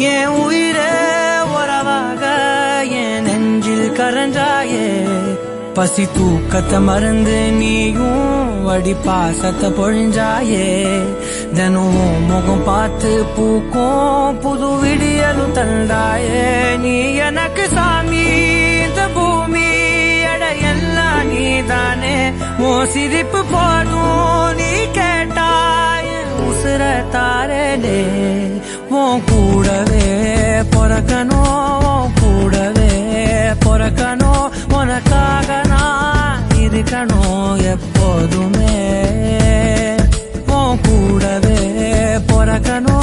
என் உயிரே உறவாக என் நெஞ்சில் கரஞ்சாயே பசி தூக்கத்தை மறந்து நீயும் வடி பாசத்தை பொழிஞ்சாயே தினம் முகம் பார்த்து பூக்கும் புது விடியலும் தந்தாயே நீ எனக்கு சாமி இந்த பூமி எல்லாம் நீதானே ஓ சிரிப்பு போதும் நீ கேட்டாய் உசுர தாரே உன் கூடவே பொறக்கணும் கூடவே பொறக்கணும் உனக்காக நான் இருக்கணும் எப்போதுமே உன் கூடவே பொறக்கணும்